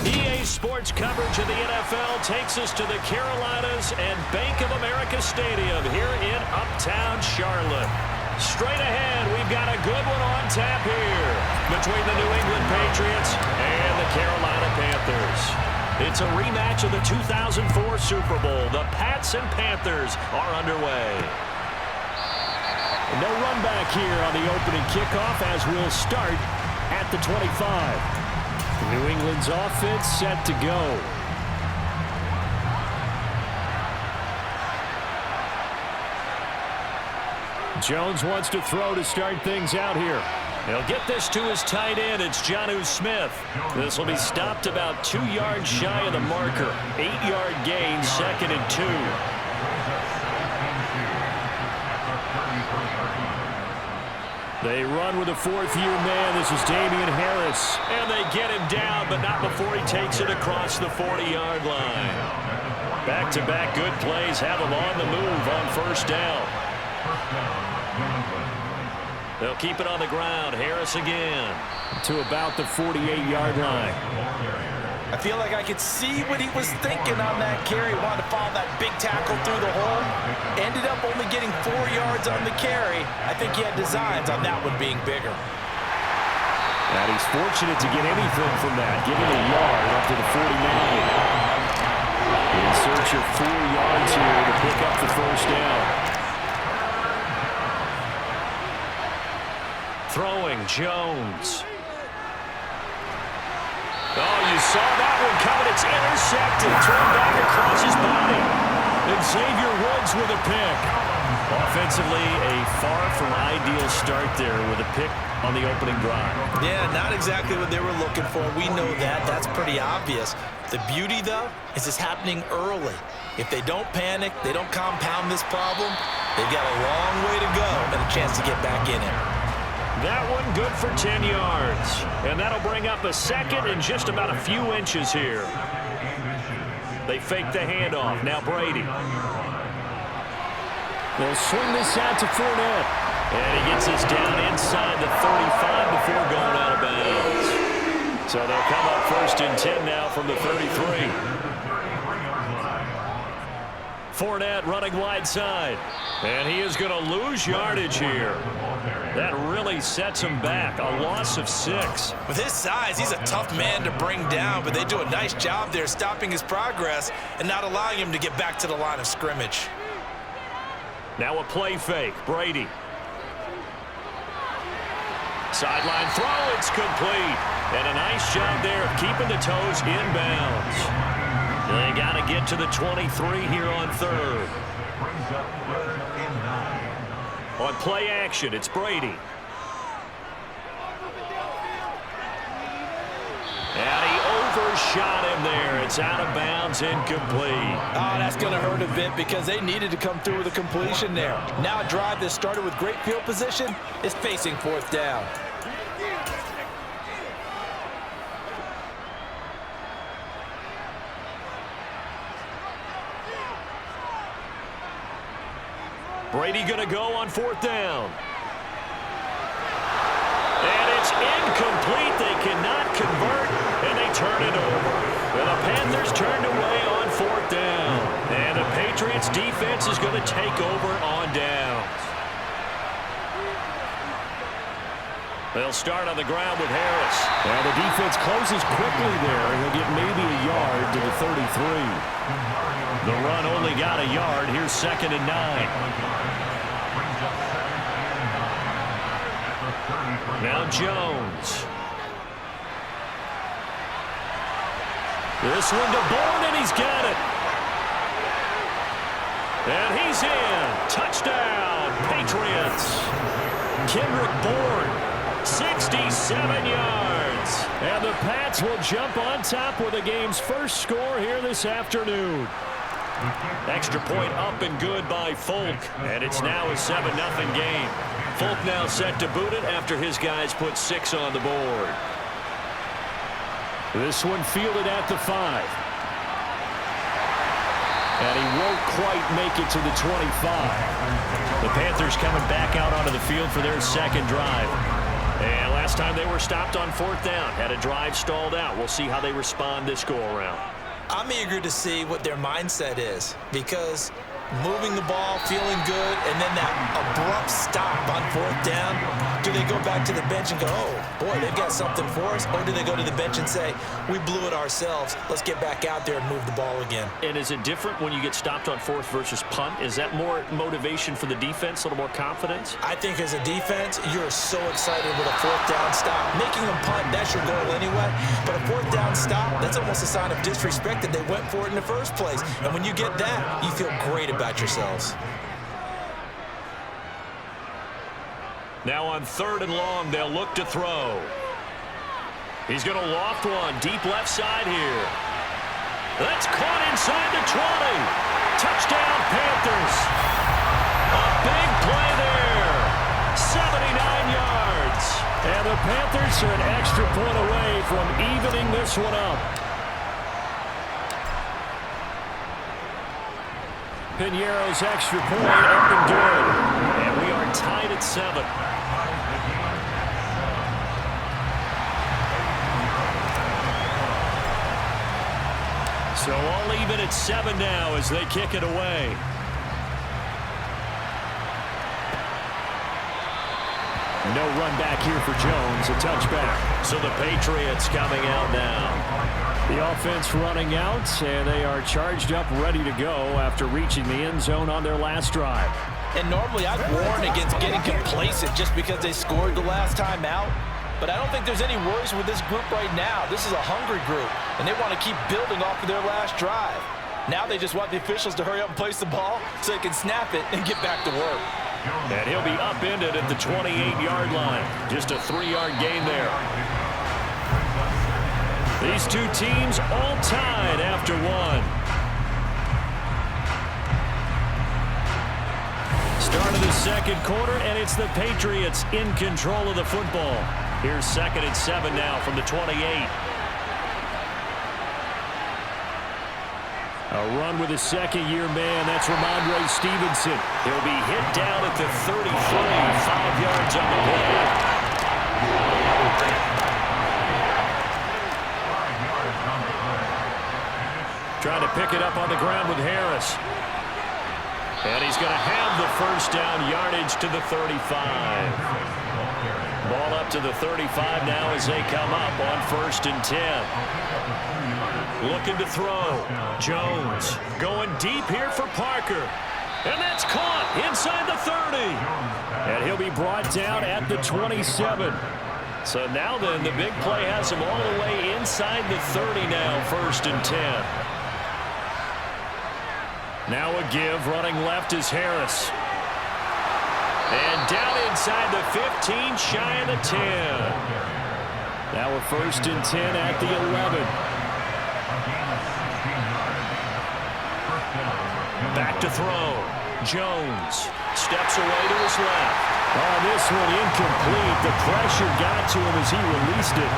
EA Sports coverage of the NFL takes us to the Carolinas and Bank of America Stadium here in Uptown Charlotte. Straight ahead, we've got a good one on tap here between the New England Patriots and the Carolina Panthers. It's a rematch of the 2004 Super Bowl. The Pats and Panthers are underway. No run back here on the opening kickoff as we'll start at the 25. New England's offense set to go. Jones wants to throw to start things out here. He'll get this to his tight end. It's Jonnu Smith. This will be stopped about 2 yards shy of the marker. 8-yard gain, 2nd and 2. They run with a fourth-year man. This is Damian Harris. And they get him down, but not before he takes it across the 40-yard line. Back-to-back good plays have him on the move on first down. They'll keep it on the ground. Harris again. To about the 48-yard line. I feel like I could see what he was thinking on that carry. Wanted to follow that big tackle through the hole. Ended up only getting 4 yards on the carry. I think he had designs on that one being bigger. And he's fortunate to get anything from that. Give him a yard up to the 49. In search of 4 yards here to pick up the first down. Throwing, Jones. Oh, you saw that one coming. It's intercepted. Thrown back across his body. And Xavier Woods with a pick. Offensively, a far from ideal start there with a pick on the opening drive. Yeah, not exactly what they were looking for. We know that. That's pretty obvious. The beauty, though, is it's happening early. If they don't panic, they don't compound this problem, they've got a long way to go and a chance to get back in it. That one good for 10 yards. And that'll bring up a second and just about a few inches here. They fake the handoff. Now Brady. They'll swing this out to Fournette. And he gets this down inside the 35 before going out of bounds. So they'll come up 1st and 10 now from the 33. Fournette running wide side. And he is going to lose yardage here. That really sets him back. A loss of 6. With his size, he's a tough man to bring down, but they do a nice job there stopping his progress and not allowing him to get back to the line of scrimmage. Now a play fake. Brady. Sideline throw. It's complete. And a nice job there of keeping the toes inbounds. They got to get to the 23 here on 3rd. On play action, it's Brady. And he overshot him there. It's out of bounds, incomplete. Oh, that's going to hurt a bit because they needed to come through with a completion there. Now a drive that started with great field position is facing 4th down. Brady going to go on 4th down. And it's incomplete. They cannot convert, and they turn it over. And the Panthers turned away on 4th down. And the Patriots defense is going to take over on downs. They'll start on the ground with Harris. And the defense closes quickly there. He'll get maybe a yard to the 33. The run only got a yard. Here's 2nd and 9. Now Jones. This one to Bourne, and he's got it. And he's in. Touchdown, Patriots. Kendrick Bourne, 67 yards. And the Pats will jump on top with the game's first score here this afternoon. Extra point up and good by Folk. And it's now a 7-0 game. Folk now set to boot it after his guys put 6 on the board. This one fielded at the 5. And he won't quite make it to the 25. The Panthers coming back out onto the field for their second drive. And last time they were stopped on 4th down, had a drive stalled out. We'll see how they respond this go-around. I'm eager to see what their mindset is, because moving the ball, feeling good, and then that abrupt stop on 4th down, do they go back to the bench and go, oh, boy, they've got something for us? Or do they go to the bench and say, we blew it ourselves, let's get back out there and move the ball again? And is it different when you get stopped on 4th versus punt? Is that more motivation for the defense, a little more confidence? I think as a defense, you're so excited with a 4th down stop. Making them punt, that's your goal anyway. But a 4th down stop, that's almost a sign of disrespect that they went for it in the first place. And when you get that, you feel great about yourselves. Now on 3rd and long, they'll look to throw. He's going to loft one deep left side here. That's caught inside the 20. Touchdown, Panthers. A big play there. 79 yards. And the Panthers are an extra point away from evening this one up. Piñeiro's extra point up and good. And we are tied at 7. So all even at 7 now as they kick it away. No run back here for Jones, a touchback. So the Patriots coming out now. The offense running out, and they are charged up, ready to go after reaching the end zone on their last drive. And normally I'd warn against getting complacent just because they scored the last time out. But I don't think there's any worries with this group right now. This is a hungry group, and they want to keep building off of their last drive. Now they just want the officials to hurry up and place the ball so they can snap it and get back to work. And he'll be upended at the 28-yard line. Just a 3-yard gain there. These two teams all tied after one. Start of the second quarter, and it's the Patriots in control of the football. Here's 2nd and 7 now from the 28. A run with a second-year man. That's Ramondre Stevenson. He'll be hit down at the 33, 5 yards on the play. Trying to pick it up on the ground with Harris. And he's going to have the first down, yardage to the 35. Ball up to the 35 now as they come up on 1st and 10. Looking to throw. Jones going deep here for Parker. And that's caught inside the 30. And he'll be brought down at the 27. So now then, the big play has him all the way inside the 30 now, 1st and 10. Now a give, running left is Harris. And down inside the 15, shy of the 10. Now a 1st and 10 at the 11. Back to throw. Jones steps away to his left. Oh, this one incomplete. The pressure got to him as he released it.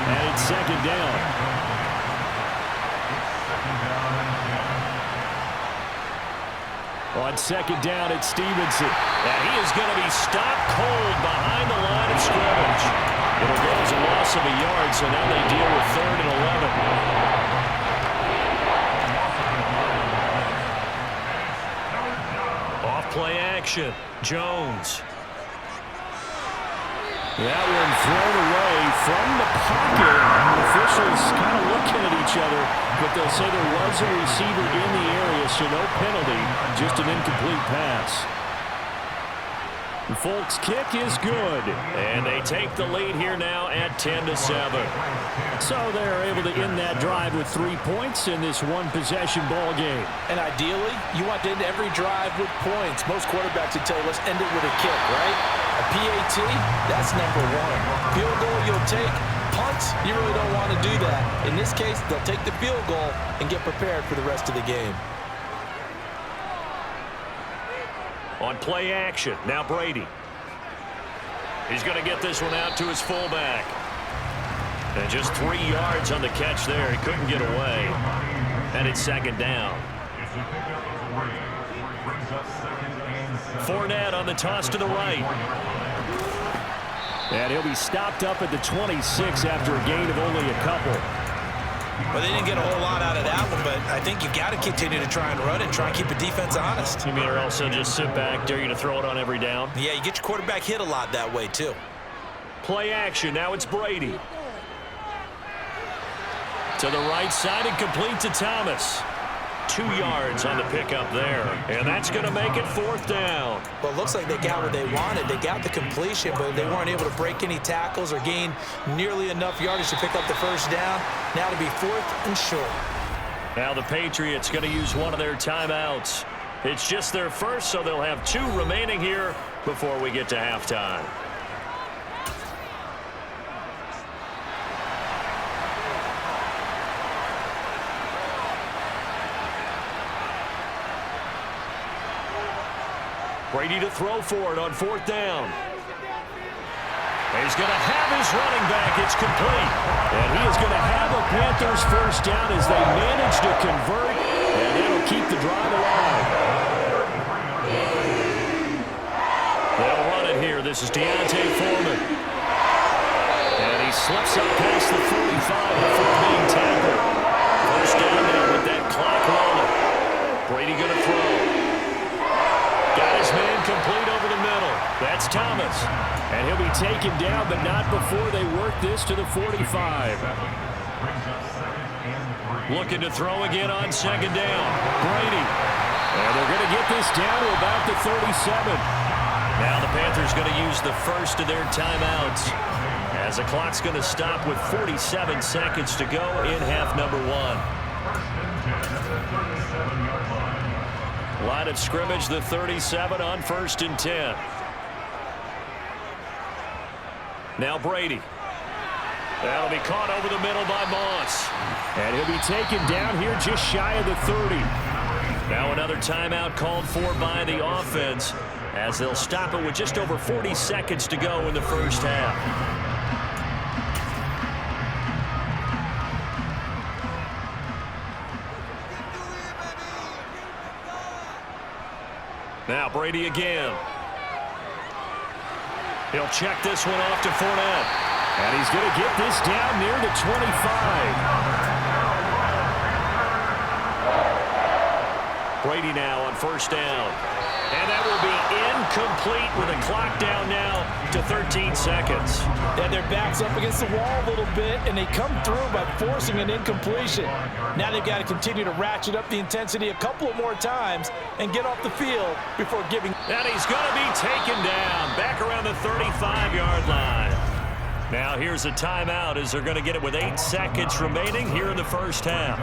And it's 2nd down. On 2nd down, it's Stevenson. And he is going to be stopped cold behind the line of scrimmage. It'll go as a loss of a yard, so now they deal with 3rd and 11. Off play action. Jones. That one thrown away from the pocket. The officials kind of looking at each other, but they'll say there was a receiver in the area, so no penalty, just an incomplete pass. The Folks' kick is good, and they take the lead here now at 10-7. So they're able to end that drive with 3 points in this one-possession ball game. And ideally, you want to end every drive with points. Most quarterbacks would tell you, let's end it with a kick, right? A PAT, that's number 1. Field goal you'll take. Punts, you really don't want to do that. In this case, they'll take the field goal and get prepared for the rest of the game. On play action, now Brady. He's going to get this one out to his fullback. And just 3 yards on the catch there. He couldn't get away. And it's 2nd down. Fournette on the toss to the right. And he'll be stopped up at the 26 after a gain of only a couple. Well, they didn't get a whole lot out of that one, but I think you've got to continue to try and run it, try and keep the defense honest. You mean, or also just sit back, dare you to throw it on every down? Yeah, you get your quarterback hit a lot that way, too. Play action. Now it's Brady. To the right side and complete to Thomas. 2 yards on the pickup there. And that's going to make it 4th down. Well, it looks like they got what they wanted. They got the completion, but they weren't able to break any tackles or gain nearly enough yardage to pick up the first down. Now to be 4th and short. Now the Patriots going to use one of their timeouts. It's just their first, so they'll have 2 remaining here before we get to halftime. Brady to throw for it on 4th down. He's going to have his running back. It's complete. And he is going to have a Panthers first down as they manage to convert. And it'll keep the drive alive. They'll run it here. This is Deontay Foreman. And he slips up past the 45 before being tackled. First down now with that clock rolling. Brady going to throw. Got his man complete over the middle. That's Thomas. And he'll be taken down, but not before they work this to the 45. Looking to throw again on 2nd down. Brady. And they're going to get this down to about the 37. Now the Panthers going to use the first of their timeouts, as the clock's going to stop with 47 seconds to go in half number 1. Line of scrimmage, the 37 on 1st and 10. Now Brady. That'll be caught over the middle by Moss. And he'll be taken down here just shy of the 30. Now another timeout called for by the offense, as they'll stop it with just over 40 seconds to go in the first half. Now Brady again. He'll check this one off to Fournette. And he's going to get this down near the 25. Brady now on 1st down. And that will be incomplete with a clock down now to 13 seconds. And their back's up against the wall a little bit, and they come through by forcing an incompletion. Now they've got to continue to ratchet up the intensity a couple of more times and get off the field before giving. And he's going to be taken down back around the 35-yard line. Now here's a timeout as they're going to get it with 8 seconds remaining here in the first half.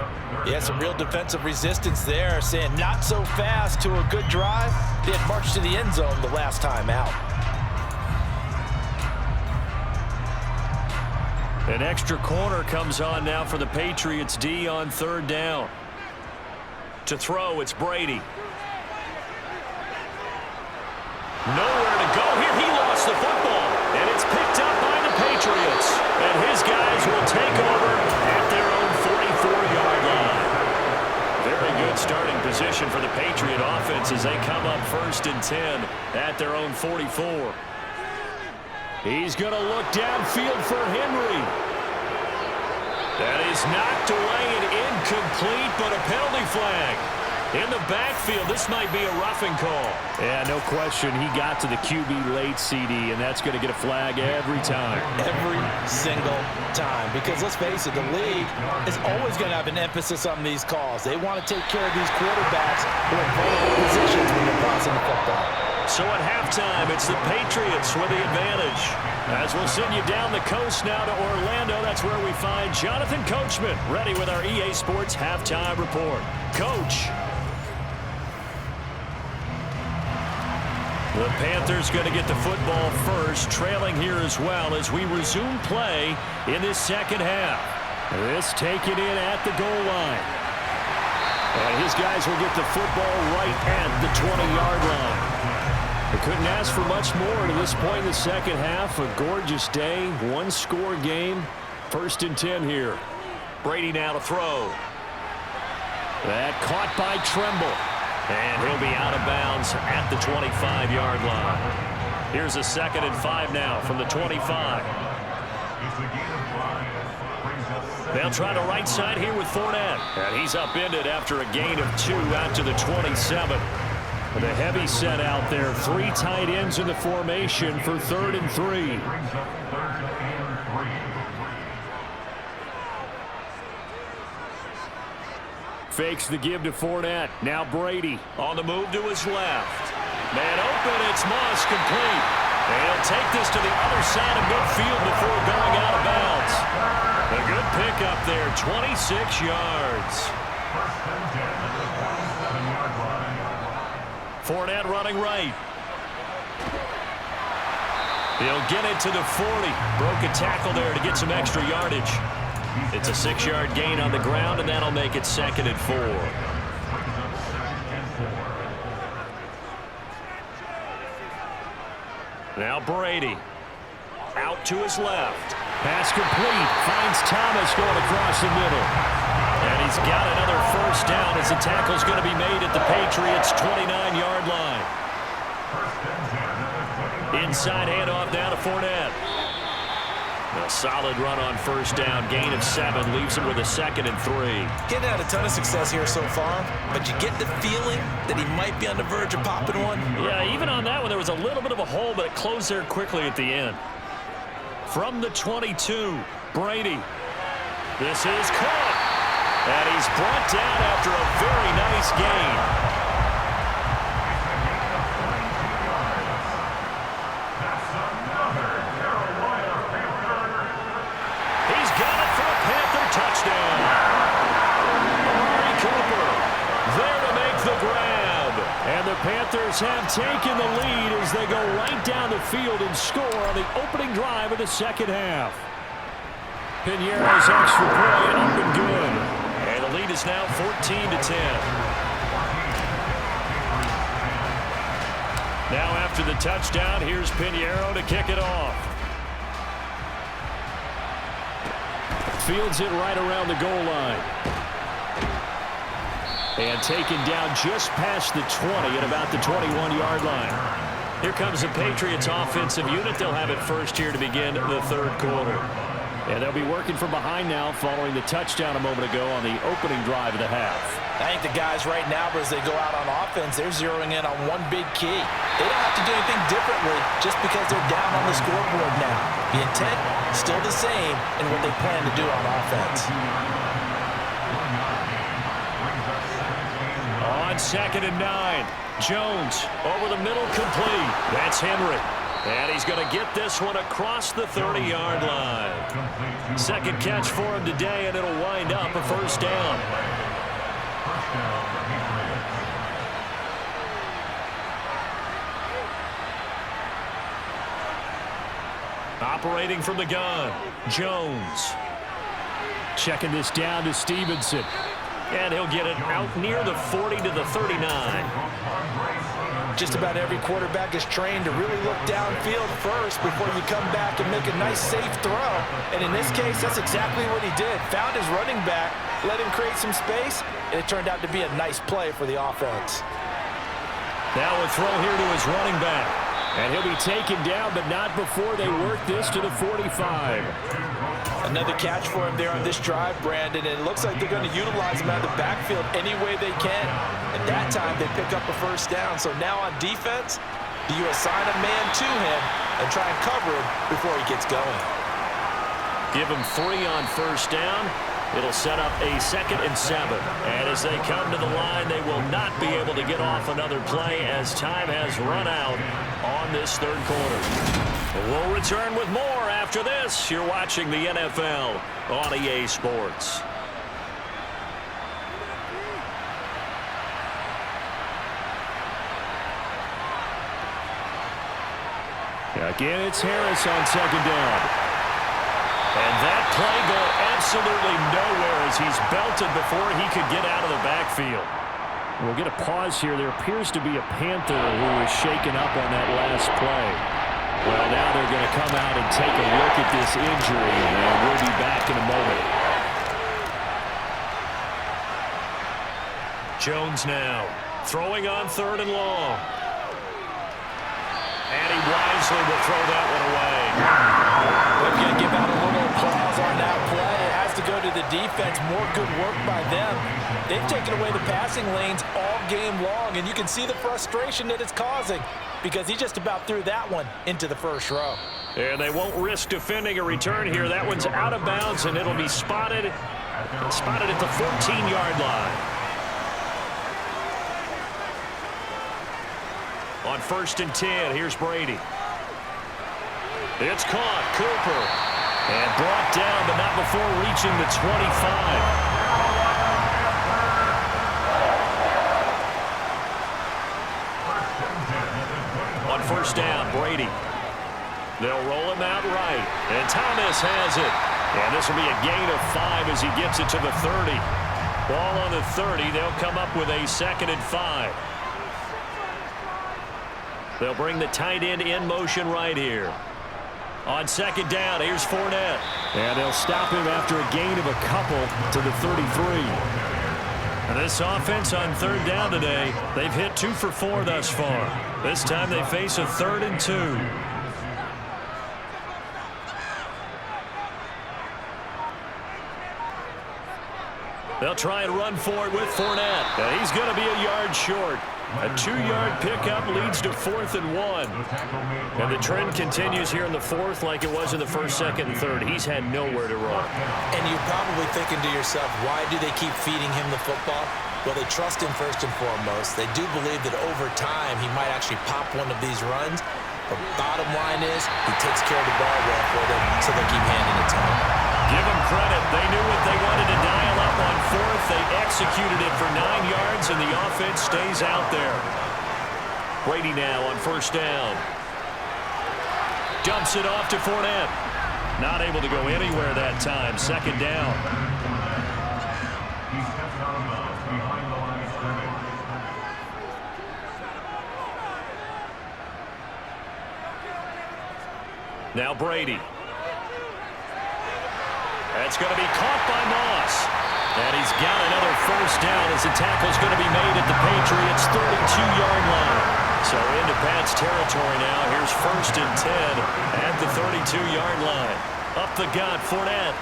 Yeah, some real defensive resistance there, saying not so fast to a good drive. They had marched to the end zone the last time out. An extra corner comes on now for the Patriots D on 3rd down. To throw, it's Brady. Nowhere to go here. He lost the football, and it's picked up by the Patriots. And his guys will take over at their own 44-yard line. Very good starting position for the Patriot offense as they come up 1st and 10 at their own 44. He's going to look downfield for Henry. That is knocked away and incomplete, but a penalty flag. In the backfield, this might be a roughing call. Yeah, no question. He got to the QB late, CD, and that's going to get a flag every time. Every single time. Because let's face it, the league is always going to have an emphasis on these calls. They want to take care of these quarterbacks who are in vulnerable positions when they're passing the football. So at halftime, it's the Patriots with the advantage. As we'll send you down the coast now to Orlando, that's where we find Jonathan Coachman ready with our EA Sports Halftime Report. Coach. The Panthers going to get the football first, trailing here as well as we resume play in this second half. This taken in at the goal line. And his guys will get the football right at the 20-yard line. They couldn't ask for much more to this point in the second half. A gorgeous day, one-score game. 1st and 10 here. Brady now to throw. That caught by Tremble. And he'll be out of bounds at the 25-yard line. Here's a 2nd and 5 now from the 25. They'll try to right side here with Fournette. And he's upended after a gain of 2 out to the 27. With a heavy set out there. 3 tight ends in the formation for 3rd and 3. Fakes the give to Fournette. Now Brady on the move to his left. Man open, it's Moss complete. And he'll take this to the other side of midfield before going out of bounds. A good pickup there, 26 yards. Fournette running right. He'll get it to the 40. Broke a tackle there to get some extra yardage. It's a 6-yard gain on the ground, and that'll make it 2nd and 4. Now Brady. Out to his left. Pass complete. Finds Thomas going across the middle. And he's got another 1st down as the tackle's going to be made at the Patriots' 29-yard line. Inside handoff now to Fournette. A solid run on 1st down. Gain of 7 leaves him with a 2nd and 3. Getting had a ton of success here so far, but you get the feeling that he might be on the verge of popping one. Yeah, even on that one, there was a little bit of a hole, but it closed there quickly at the end. From the 22, Brady. This is caught. And he's brought down after a very nice gain. He's got it for a Panther touchdown. Amari Cooper there to make the grab. And the Panthers have taken the lead as they go right down the field and score on the opening drive of the 2nd half. Piñeiro's extra point up and good. And the lead is now 14-10. Now after the touchdown, here's Piñeiro to kick it off. Fields it right around the goal line. And taken down just past the 20 at about the 21-yard line. Here comes the Patriots offensive unit. They'll have it first here to begin the 3rd quarter. And they'll be working from behind now following the touchdown a moment ago on the opening drive of the half. I think the guys right now, as they go out on offense, they're zeroing in on one big key. They don't have to do anything differently just because they're down on the scoreboard now. The intent, still the same in what they plan to do on offense. On 2nd and 9, Jones over the middle complete. That's Henry. And he's going to get this one across the 30-yard line. 2nd catch for him today, and it'll wind up a 1st down. Operating from the gun, Jones. Checking this down to Stevenson. And he'll get it out near the 40 to the 39. Just about every quarterback is trained to really look downfield first before you come back and make a nice, safe throw. And in this case, that's exactly what he did. Found his running back, let him create some space, and it turned out to be a nice play for the offense. Now a throw here to his running back. And he'll be taken down, but not before they work this to the 45. Another catch for him there on this drive, Brandon, and it looks like they're going to utilize him out of the backfield any way they can. At that time, they pick up a 1st down. So now on defense, do you assign a man to him and try and cover him before he gets going? Give him 3 on 1st down. It'll set up a 2nd and 7. And as they come to the line, they will not be able to get off another play as time has run out on this 3rd quarter. We'll return with more after this. You're watching the NFL on EA Sports. Again, it's Harris on 2nd down. And that play going absolutely nowhere as he's belted before he could get out of the backfield. We'll get a pause here. There appears to be a Panther who was shaken up on that last play. Well, now they're going to come out and take a look at this injury, and we'll be back in a moment. Jones now throwing on 3rd and long. And he wisely will throw that one away. We're going to give out a little applause on that play. It has to go to the defense. More good work by them. They've taken away the passing lanes all game long, and you can see the frustration that it's causing because he just about threw that one into the first row. And they won't risk defending a return here. That one's out of bounds, and it'll be spotted at the 14-yard line. On 1st and 10, here's Brady. It's caught. Cooper. And brought down, but not before reaching the 25. On 1st down, Brady. They'll roll him out right. And Thomas has it. And this will be a gain of 5 as he gets it to the 30. Ball on the 30. They'll come up with a 2nd and 5. They'll bring the tight end in motion right here. On 2nd down, here's Fournette. And they'll stop him after a gain of a couple to the 33. And this offense on 3rd down today, they've hit 2 for 4 thus far. This time they face a 3rd and 2. They'll try and run for it with Fournette. And he's going to be a yard short. A 2-yard pickup leads to 4th and 1. And the trend continues here in the 4th like it was in the 1st, 2nd, and 3rd. He's had nowhere to run. And you're probably thinking to yourself, why do they keep feeding him the football? Well, they trust him first and foremost. They do believe that over time he might actually pop one of these runs. But bottom line is he takes care of the ball well for them, so they keep handing it to him. Give them credit. They knew what they wanted to dial up on 4th. They executed it for 9 yards, and the offense stays out there. Brady now on 1st down. Dumps it off to Fournette. Not able to go anywhere that time. 2nd down. Now Brady. That's going to be caught by Moss. And he's got another 1st down as the tackle's going to be made at the Patriots' 32-yard line. So into Pat's territory now. Here's 1st and 10 at the 32-yard line. Up the gut, Fournette.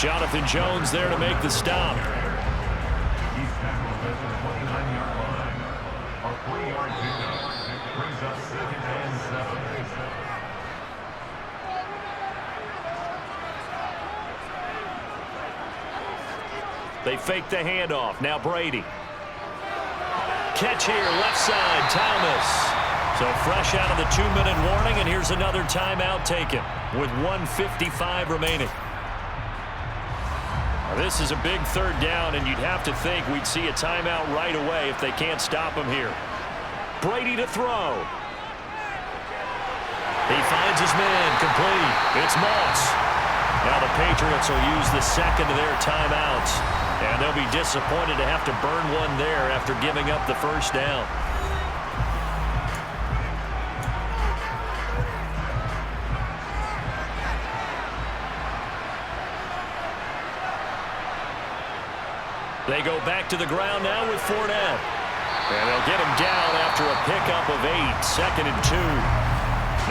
Jonathan Jones there to make the stop. They fake the handoff. Now Brady. Catch here, left side, Thomas. So fresh out of the 2-minute warning, and here's another timeout taken with 1:55 remaining. Now, this is a big 3rd down, and you'd have to think we'd see a timeout right away if they can't stop him here. Brady to throw. He finds his man, complete. It's Moss. Now the Patriots will use the 2nd of their timeouts. And they'll be disappointed to have to burn one there after giving up the 1st down. They go back to the ground now with Fournette. And they'll get him down after a pickup of 8, 2nd and 2.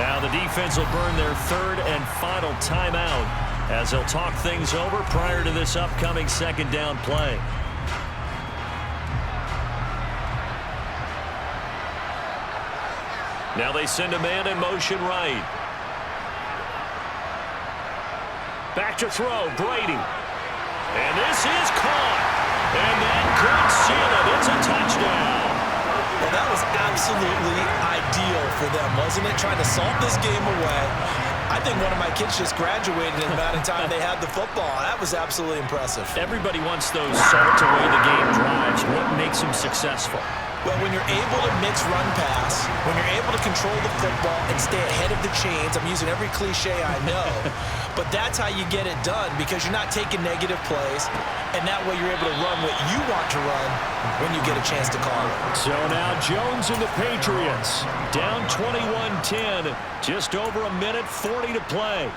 Now the defense will burn their 3rd and final timeout as they'll talk things over prior to this upcoming 2nd down play. Now they send a man in motion right. Back to throw, Brady. And this is caught. And that could seal it. It's a touchdown. Well, that was absolutely ideal for them, wasn't it? Trying to salt this game away. I think one of my kids just graduated in the amount of time they had the football. That was absolutely impressive. Everybody wants those salt away the game drives. What makes them successful? Well, when you're able to mix run pass, when you're able to control the football and stay ahead of the chains, I'm using every cliche I know, but that's how you get it done because you're not taking negative plays, and that way you're able to run what you want to run when you get a chance to call it. So now Jones and the Patriots down 21-10, just over a minute 40 to play.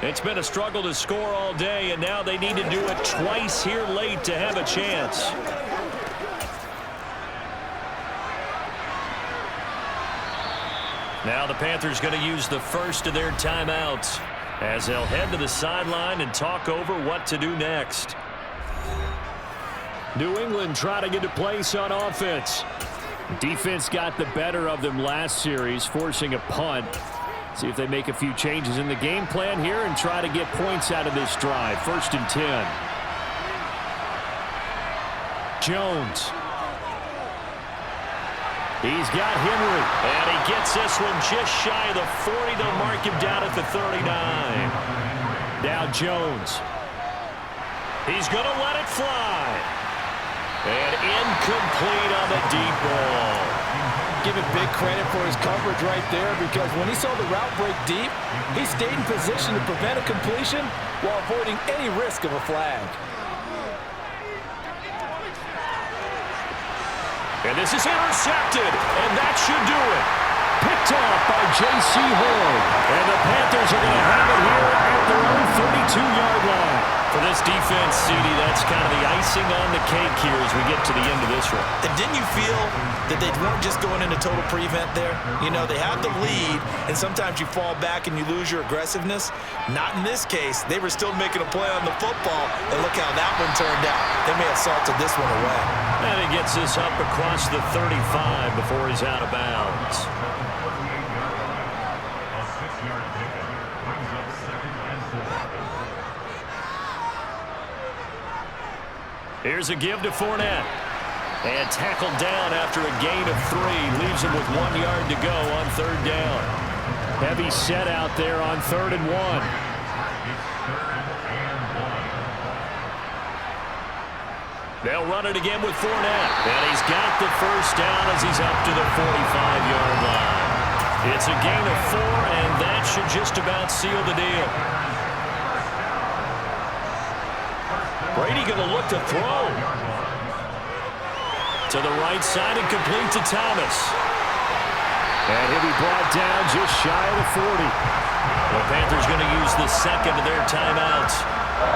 It's been a struggle to score all day, and now they need to do it twice here late to have a chance. Now the Panthers going to use the first of their timeouts as they'll head to the sideline and talk over what to do next. New England trying to get to place on offense. Defense got the better of them last series, forcing a punt. See if they make a few changes in the game plan here and try to get points out of this drive. 1st and 10. Jones. He's got Henry, and he gets this one just shy of the 40. They'll mark him down at the 39. Now Jones. He's going to let it fly. And incomplete on the deep ball. Give him big credit for his coverage right there, because when he saw the route break deep, he stayed in position to prevent a completion while avoiding any risk of a flag. And this is intercepted, and that should do it. Picked off by J.C. Horn. And the Panthers are going to have it here at their own 32-yard line. For this defense, CD, that's kind of the icing on the cake here as we get to the end of this one. And didn't you feel that they weren't just going into total prevent there? You know, they had the lead, and sometimes you fall back and you lose your aggressiveness. Not in this case. They were still making a play on the football, and look how that one turned out. They may have salted this one away. And he gets this up across the 35 before he's out of bounds. Here's a give to Fournette. And tackled down after a gain of 3. Leaves him with 1 yard to go on 3rd down. Heavy set out there on 3rd and 1. They'll run it again with Fournette. And he's got the first down as he's up to the 45-yard line. It's a gain of 4, and that should just about seal the deal. Brady going to look to throw. To the right side and complete to Thomas. And he'll be brought down just shy of the 40. The Panthers going to use the second of their timeouts.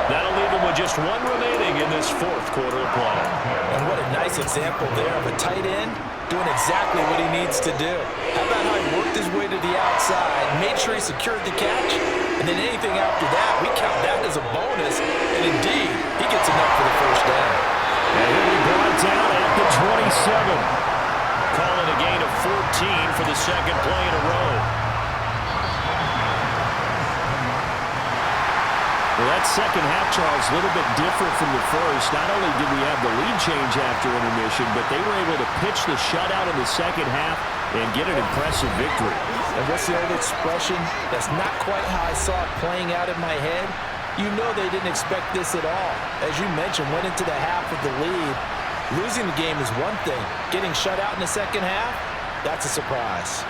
That'll leave them with just 1 remaining in this 4th quarter of play. And what a nice example there of a tight end doing exactly what he needs to do. How about how he worked his way to the outside, made sure he secured the catch, and then anything after that, we count that as a bonus, and indeed, he gets enough for the first down. And he'll be brought down at the 27. Calling a gain of 14 for the second play in a row. Well, that second half, Charles, a little bit different from the first. Not only did we have the lead change after intermission, but they were able to pitch the shutout in the second half and get an impressive victory. And what's the old expression? That's not quite how I saw it playing out in my head. You know they didn't expect this at all. As you mentioned, went into the half with the lead. Losing the game is one thing. Getting shut out in the second half, that's a surprise.